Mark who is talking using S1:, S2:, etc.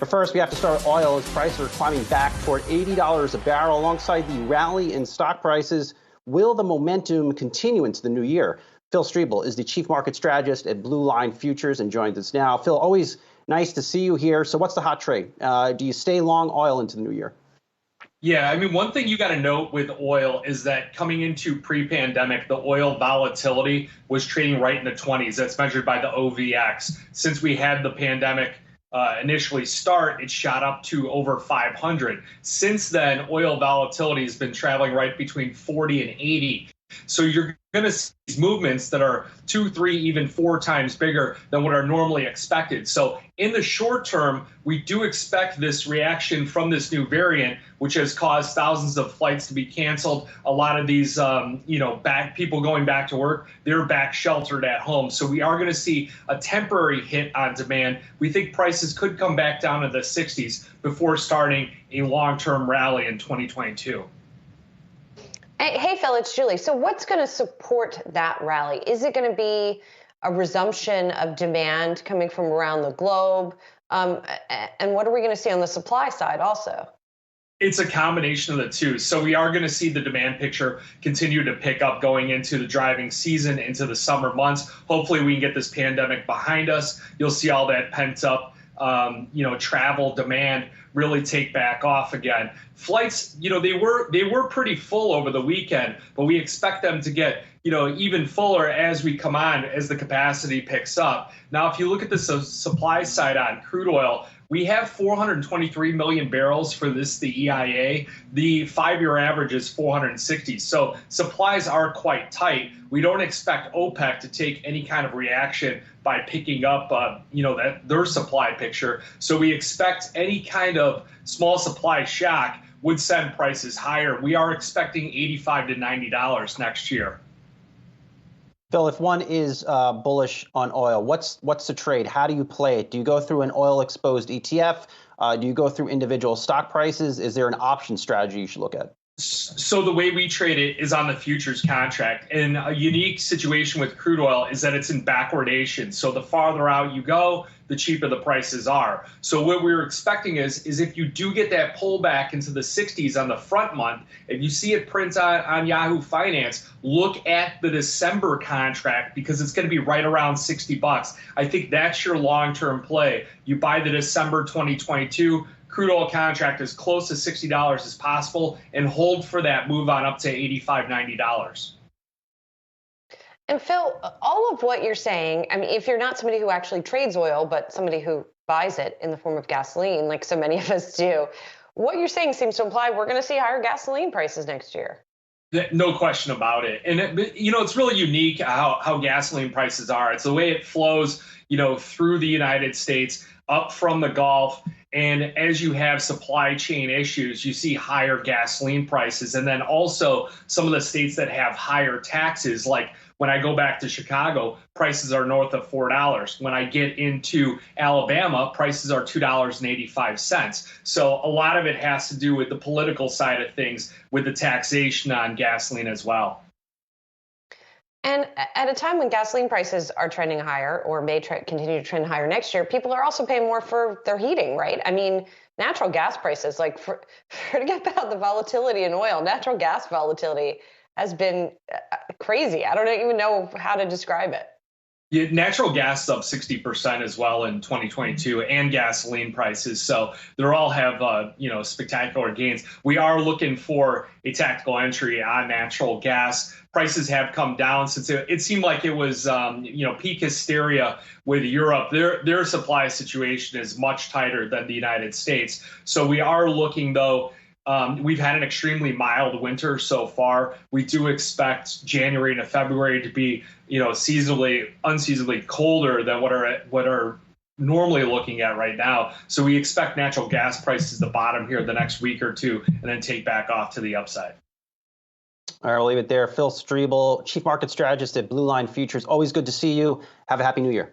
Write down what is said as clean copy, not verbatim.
S1: But first, we have to start oil as prices are climbing back toward $80 a barrel alongside the rally in stock prices. Will the momentum continue into the new year? Phil Streible is the chief market strategist at Blue Line Futures and joins us now. Phil, always nice to see you here. So what's the hot trade? Do you stay long oil into the new year?
S2: Yeah, I mean, one thing you got to note with oil is that coming into pre-pandemic, the oil volatility was trading right in the 20s. That's measured by the OVX. Since we had the pandemic initially start, it shot up to over 500. Since then, oil volatility has been traveling right between 40 and 80. So you're going to see these movements that are 2, 3, even 4 times bigger than what are normally expected. So in the short term, we do expect this reaction from this new variant, which has caused thousands of flights to be canceled. A lot of these, people going back to work, they're back sheltered at home. So we are going to see a temporary hit on demand. We think prices could come back down to the 60s before starting a long-term rally in 2022.
S3: Hey, Phil, it's Julie. So what's going to support that rally? Is it going to be a resumption of demand coming from around the globe? And what are we going to see on the supply side also?
S2: It's a combination of the two. So we are going to see the demand picture continue to pick up going into the driving season, into the summer months. Hopefully we can get this pandemic behind us. You'll see all that pent up travel demand really take back off again. Flights, they were pretty full over the weekend, but we expect them to get, even fuller as we come on, as the capacity picks up. Now, if you look at the supply side on crude oil, we have 423 million barrels for the EIA. The 5-year average is 460. So supplies are quite tight. We don't expect OPEC to take any kind of reaction by picking up, their supply picture. So we expect any kind of small supply shock would send prices higher. We are expecting $85 to $90 next year.
S1: Phil, if one is bullish on oil, what's the trade? How do you play it? Do you go through an oil-exposed ETF? Do you go through individual stock prices? Is there an option strategy you should look at?
S2: So the way we trade it is on the futures contract. And a unique situation with crude oil is that it's in backwardation. So the farther out you go, the cheaper the prices are. So what we're expecting is if you do get that pullback into the 60s on the front month, if you see it print on Yahoo Finance, look at the December contract because it's going to be right around $60. I think that's your long-term play. You buy the December 2022 crude oil contract as close to $60 as possible and hold for that move on up to $85, $90.
S3: And Phil, all of what you're saying, I mean, if you're not somebody who actually trades oil, but somebody who buys it in the form of gasoline, like so many of us do, what you're saying seems to imply we're going to see higher gasoline prices next year.
S2: No question about it. And, it's really unique how gasoline prices are. It's the way it flows, through the United States, up from the Gulf. And as you have supply chain issues, you see higher gasoline prices. And then also some of the states that have higher taxes, like when I go back to Chicago, prices are north of $4. When I get into Alabama, prices are $2.85. So a lot of it has to do with the political side of things, with the taxation on gasoline as well.
S3: And at a time when gasoline prices are trending higher or may continue to trend higher next year, people are also paying more for their heating, right? I mean, natural gas prices, forget about the volatility in oil, natural gas volatility has been crazy. I don't even know how to describe it.
S2: Yeah, natural gas is up 60% as well in 2022, and gasoline prices. So they all have, spectacular gains. We are looking for a tactical entry on natural gas. Prices have come down since it seemed like it was, peak hysteria with Europe. Their supply situation is much tighter than the United States. So we are looking, though. We've had an extremely mild winter so far. We do expect January to February to be, unseasonably colder than what are normally looking at right now. So we expect natural gas prices to bottom here the next week or two and then take back off to the upside.
S1: All right, we'll leave it there. Phil Streible, chief market strategist at Blue Line Futures. Always good to see you. Have a happy new year.